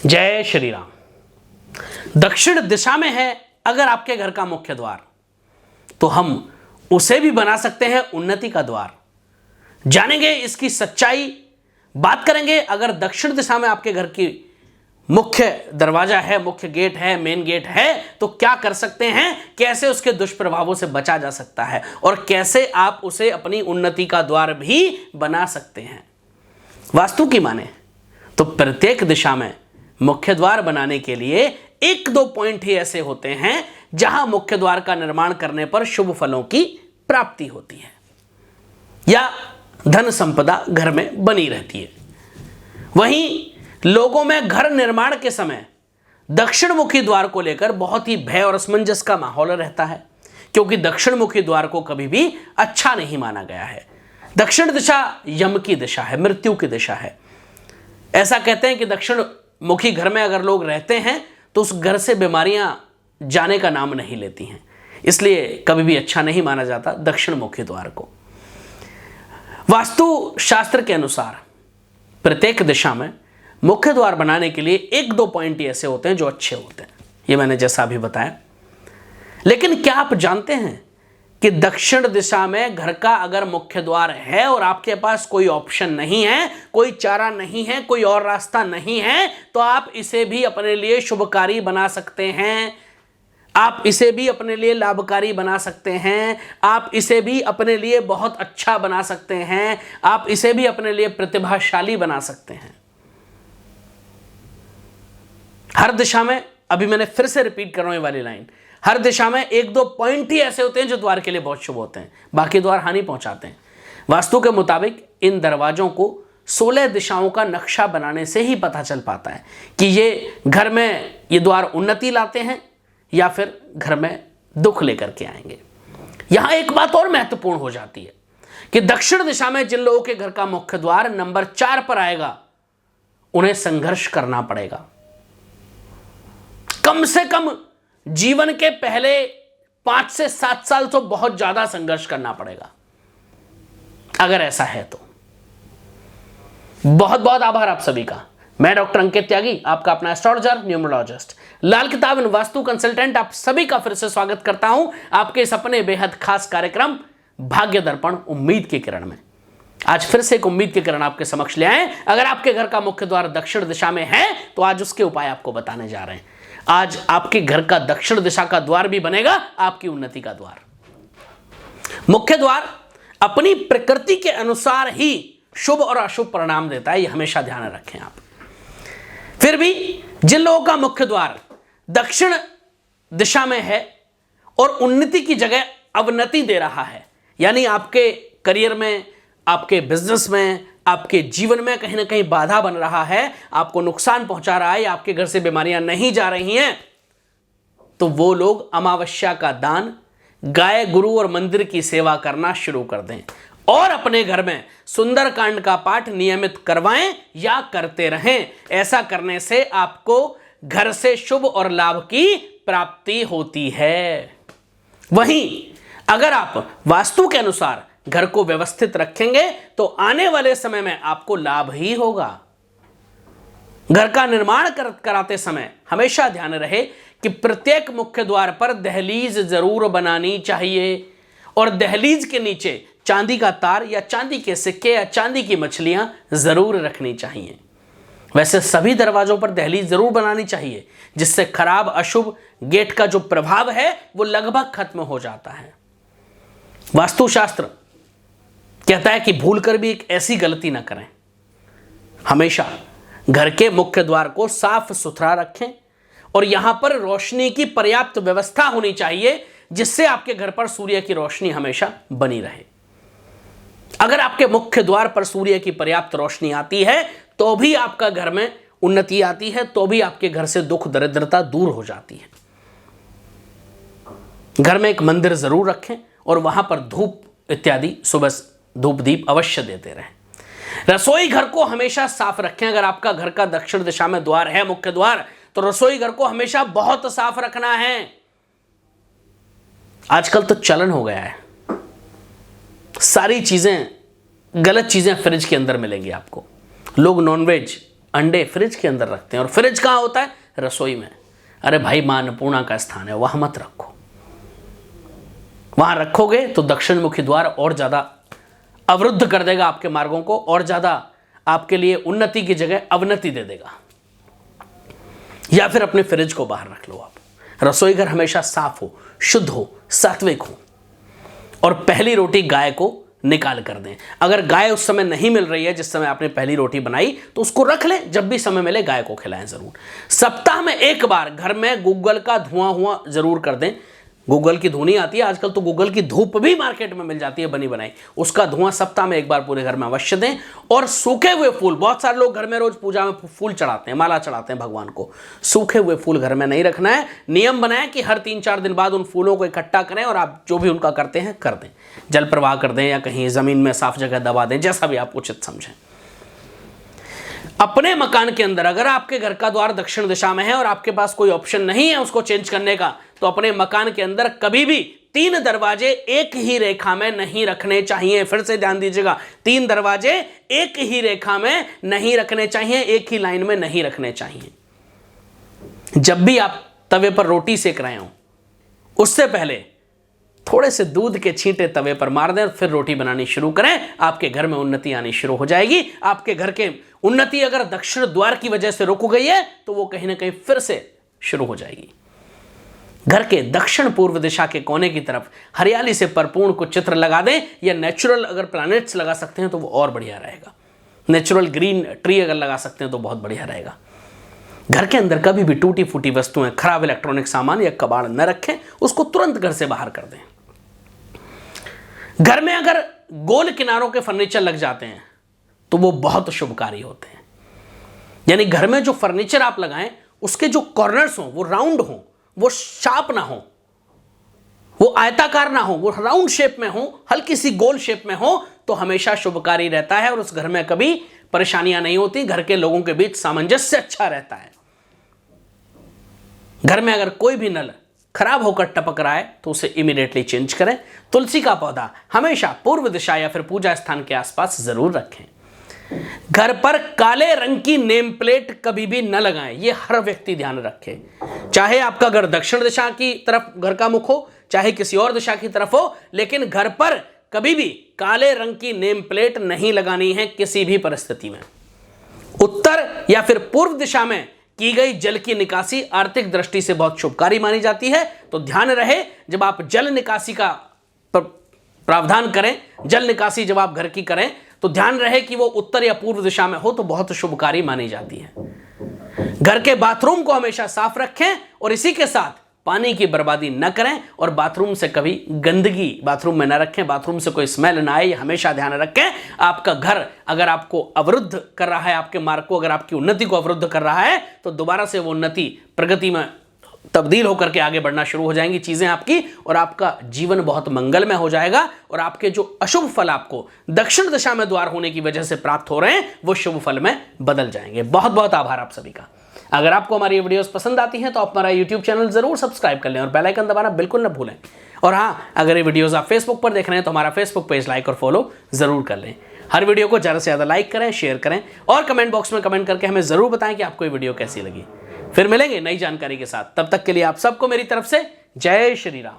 जय श्री राम। दक्षिण दिशा में है अगर आपके घर का मुख्य द्वार, तो हम उसे भी बना सकते हैं उन्नति का द्वार। जानेंगे इसकी सच्चाई, बात करेंगे। अगर दक्षिण दिशा में आपके घर की मुख्य दरवाजा है, मुख्य गेट है, मेन गेट है, तो क्या कर सकते हैं, कैसे उसके दुष्प्रभावों से बचा जा सकता है और कैसे आप उसे अपनी उन्नति का द्वार भी बना सकते हैं। वास्तु की माने तो प्रत्येक दिशा में मुख्य द्वार बनाने के लिए एक दो पॉइंट ही ऐसे होते हैं जहां मुख्य द्वार का निर्माण करने पर शुभ फलों की प्राप्ति होती है या धन संपदा घर में बनी रहती है। वहीं लोगों में घर निर्माण के समय दक्षिण मुखी द्वार को लेकर बहुत ही भय और असमंजस का माहौल रहता है, क्योंकि दक्षिण मुखी द्वार को कभी भी अच्छा नहीं माना गया है। दक्षिण दिशा यम की दिशा है, मृत्यु की दिशा है। ऐसा कहते हैं कि दक्षिण मुखी घर में अगर लोग रहते हैं तो उस घर से बीमारियां जाने का नाम नहीं लेती हैं, इसलिए कभी भी अच्छा नहीं माना जाता दक्षिण मुखी द्वार को। वास्तु शास्त्र के अनुसार प्रत्येक दिशा में मुख्य द्वार बनाने के लिए एक दो पॉइंट ऐसे होते हैं जो अच्छे होते हैं, ये मैंने जैसा अभी बताया। लेकिन क्या आप जानते हैं कि दक्षिण दिशा में घर का अगर मुख्य द्वार है और आपके पास कोई ऑप्शन नहीं है, कोई चारा नहीं है, कोई और रास्ता नहीं है, तो आप इसे भी अपने लिए शुभकारी बना सकते हैं, आप इसे भी अपने लिए लाभकारी बना सकते हैं, आप इसे भी अपने लिए बहुत अच्छा बना सकते हैं, आप इसे भी अपने लिए प्रतिभाशाली बना सकते हैं। हर दिशा में, अभी मैंने फिर से रिपीट कर रहा हूं ये वाली लाइन, हर दिशा में एक दो पॉइंट ही ऐसे होते हैं जो द्वार के लिए बहुत शुभ होते हैं, बाकी द्वार हानि पहुंचाते हैं। वास्तु के मुताबिक इन दरवाजों को 16 दिशाओं का नक्शा बनाने से ही पता चल पाता है कि ये घर में ये द्वार उन्नति लाते हैं या फिर घर में दुख लेकर के आएंगे। यहां एक बात और महत्वपूर्ण हो जाती है कि दक्षिण दिशा में जिन लोगों के घर का मुख्य द्वार नंबर 4 पर आएगा, उन्हें संघर्ष करना पड़ेगा। कम से कम जीवन के पहले 5 से 7 साल तो बहुत ज्यादा संघर्ष करना पड़ेगा। अगर ऐसा है तो बहुत बहुत आभार आप सभी का। मैं डॉक्टर अंकित त्यागी, आपका अपना एस्ट्रोलॉजर, न्यूमरोलॉजिस्ट, लाल किताब एवं वास्तु कंसल्टेंट, आप सभी का फिर से स्वागत करता हूं आपके इस अपने बेहद खास कार्यक्रम भाग्य दर्पण उम्मीद की किरण में। आज फिर से एक उम्मीद की किरण आपके समक्ष ले आए। अगर आपके घर का मुख्य द्वार दक्षिण दिशा में है तो आज उसके उपाय आपको बताने जा रहे हैं। आज आपके घर का दक्षिण दिशा का द्वार भी बनेगा आपकी उन्नति का द्वार। मुख्य द्वार अपनी प्रकृति के अनुसार ही शुभ और अशुभ परिणाम देता है, यह हमेशा ध्यान रखें आप। फिर भी जिन लोगों का मुख्य द्वार दक्षिण दिशा में है और उन्नति की जगह अवनति दे रहा है, यानी आपके करियर में, आपके बिजनेस में, आपके जीवन में कहीं ना कहीं बाधा बन रहा है, आपको नुकसान पहुंचा रहा है, आपके घर से बीमारियां नहीं जा रही हैं, तो वो लोग अमावस्या का दान, गाय, गुरु और मंदिर की सेवा करना शुरू कर दें और अपने घर में सुंदरकांड का पाठ नियमित करवाएं या करते रहें। ऐसा करने से आपको घर से शुभ और लाभ की प्राप्ति होती है। वहीं अगर आप वास्तु के अनुसार घर को व्यवस्थित रखेंगे तो आने वाले समय में आपको लाभ ही होगा। घर का निर्माण कराते समय हमेशा ध्यान रहे कि प्रत्येक मुख्य द्वार पर दहलीज जरूर बनानी चाहिए और दहलीज के नीचे चांदी का तार या चांदी के सिक्के या चांदी की मछलियां जरूर रखनी चाहिए। वैसे सभी दरवाजों पर दहलीज जरूर बनानी चाहिए, जिससे खराब अशुभ गेट का जो प्रभाव है वो लगभग खत्म हो जाता है। वास्तुशास्त्र कहता है कि भूलकर भी एक ऐसी गलती ना करें। हमेशा घर के मुख्य द्वार को साफ सुथरा रखें और यहां पर रोशनी की पर्याप्त व्यवस्था होनी चाहिए, जिससे आपके घर पर सूर्य की रोशनी हमेशा बनी रहे। अगर आपके मुख्य द्वार पर सूर्य की पर्याप्त रोशनी आती है तो भी आपका घर में उन्नति आती है, तो भी आपके घर से दुख दरिद्रता दूर हो जाती है। घर में एक मंदिर जरूर रखें और वहां पर धूप इत्यादि सुबह धूप दीप अवश्य देते रहें। रसोई घर को हमेशा साफ रखें। अगर आपका घर का दक्षिण दिशा में द्वार है, मुख्य द्वार, तो रसोई घर को हमेशा बहुत साफ रखना है। आजकल तो चलन हो गया है, सारी चीजें, गलत चीजें फ्रिज के अंदर मिलेंगी आपको। लोग नॉनवेज अंडे फ्रिज के अंदर रखते हैं, और फ्रिज कहाँ होता है? रसोई में। अरे भाई, मां अन्नपूर्णा का स्थान है, वहां मत रखो। वहां रखोगे तो दक्षिणमुखी द्वार और ज्यादा अवरुद्ध कर देगा आपके मार्गों को, और ज्यादा आपके लिए उन्नति की जगह अवनति दे देगा। या फिर अपने फ्रिज को बाहर रख लो आप। रसोई घर हमेशा साफ हो, शुद्ध हो, सात्विक हो। और पहली रोटी गाय को निकाल कर दें। अगर गाय उस समय नहीं मिल रही है जिस समय आपने पहली रोटी बनाई, तो उसको रख लें, जब भी समय मिले गाय को खिलाएं जरूर। सप्ताह में एक बार घर में गूगल का धुआं हुआ जरूर कर दें। गूगल की धुनी आती है आजकल, तो गूगल की धूप भी मार्केट में मिल जाती है बनी बनाई, उसका धुआं सप्ताह में एक बार पूरे घर में अवश्य दें। और सूखे हुए फूल, बहुत सारे लोग घर में रोज पूजा में फूल चढ़ाते हैं, माला चढ़ाते हैं भगवान को। सूखे हुए फूल घर में नहीं रखना है। नियम बनाएं कि हर 3-4 दिन बाद उन फूलों को इकट्ठा करें, और आप जो भी उनका करते हैं कर दें। जल प्रवाह कर दें या कहीं जमीन में साफ जगह दबा दें, जैसा भी आप उचित समझें। अपने मकान के अंदर अगर आपके घर का द्वार दक्षिण दिशा में है और आपके पास कोई ऑप्शन नहीं है उसको चेंज करने का, तो अपने मकान के अंदर कभी भी 3 दरवाजे एक ही रेखा में नहीं रखने चाहिए। फिर से ध्यान दीजिएगा, 3 दरवाजे एक ही रेखा में नहीं रखने चाहिए, एक ही लाइन में नहीं रखने चाहिए। जब भी आप तवे पर रोटी सेक रहे हो, उससे पहले थोड़े से दूध के छींटे तवे पर मार दें और फिर रोटी बनानी शुरू करें। आपके घर में उन्नति आनी शुरू हो जाएगी। आपके घर के उन्नति अगर दक्षिण द्वार की वजह से रुक गई है, तो वो कहीं ना कहीं फिर से शुरू हो जाएगी। घर के दक्षिण पूर्व दिशा के कोने की तरफ हरियाली से परिपूर्ण कुछ चित्र लगा दें, या नेचुरल अगर प्लैनेट्स लगा सकते हैं तो वो और बढ़िया रहेगा। नेचुरल ग्रीन ट्री अगर लगा सकते हैं तो बहुत बढ़िया रहेगा। घर के अंदर कभी भी टूटी फूटी वस्तुएं, खराब इलेक्ट्रॉनिक सामान या कबाड़ न रखें, उसको तुरंत घर से बाहर कर दें। घर में अगर गोल किनारों के फर्नीचर लग जाते हैं तो वो बहुत शुभकारी होते हैं। यानी घर में जो फर्नीचर आप लगाएं उसके जो कॉर्नर्स हों वो राउंड हों, वो शार्प ना हो, वो आयताकार ना हो, वो राउंड शेप में हो, हल्की सी गोल शेप में हो, तो हमेशा शुभकारी रहता है और उस घर में कभी परेशानियां नहीं होती। घर के लोगों के बीच सामंजस्य अच्छा रहता है। घर में अगर कोई भी नल खराब होकर टपक रहा है तो उसे इमीडिएटली चेंज करें। तुलसी का पौधा हमेशा पूर्व दिशा या फिर पूजा स्थान के आसपास जरूर रखें। घर पर काले रंग की नेम प्लेट कभी भी न लगाएं, यह हर व्यक्ति ध्यान रखे। चाहे आपका घर दक्षिण दिशा की तरफ घर का मुख हो, चाहे किसी और दिशा की तरफ हो, लेकिन घर पर कभी भी काले रंग की नेम प्लेट नहीं लगानी है किसी भी परिस्थिति में। उत्तर या फिर पूर्व दिशा में की गई जल की निकासी आर्थिक दृष्टि से बहुत शुभकारी मानी जाती है। तो ध्यान रहे, जब आप जल निकासी का प्रावधान करें, जल निकासी जब आप घर की करें, तो ध्यान रहे कि वो उत्तर या पूर्व दिशा में हो तो बहुत शुभकारी मानी जाती है। घर के बाथरूम को हमेशा साफ रखें और इसी के साथ पानी की बर्बादी न करें, और बाथरूम से कभी गंदगी बाथरूम में न रखें, बाथरूम से कोई स्मेल ना आए, हमेशा ध्यान रखें। आपका घर अगर आपको अवरुद्ध कर रहा है, आपके मार्ग को, अगर आपकी उन्नति को अवरुद्ध कर रहा है, तो दोबारा से वो उन्नति प्रगति में तब्दील होकर के आगे बढ़ना शुरू हो जाएंगी चीजें आपकी, और आपका जीवन बहुत मंगलमय हो जाएगा। और आपके जो अशुभ फल आपको दक्षिण दिशा में द्वार होने की वजह से प्राप्त हो रहे हैं वो शुभ फल में बदल जाएंगे। बहुत बहुत आभार आप सभी का। अगर आपको हमारी ये वीडियोस पसंद आती हैं तो आप हमारा यूट्यूब चैनल जरूर सब्सक्राइब कर लें और बेल आइकन दबाना बिल्कुल न भूलें। और हाँ, अगर ये वीडियोस आप फेसबुक पर देख रहे हैं तो हमारा फेसबुक पेज लाइक और फॉलो जरूर कर लें। हर वीडियो को ज़्यादा से ज़्यादा लाइक करें, शेयर करें और कमेंट बॉक्स में कमेंट करके हमें ज़रूर बताएं कि आपको ये वीडियो कैसी लगी। फिर मिलेंगे नई जानकारी के साथ, तब तक के लिए आप सबको मेरी तरफ से जय श्री राम।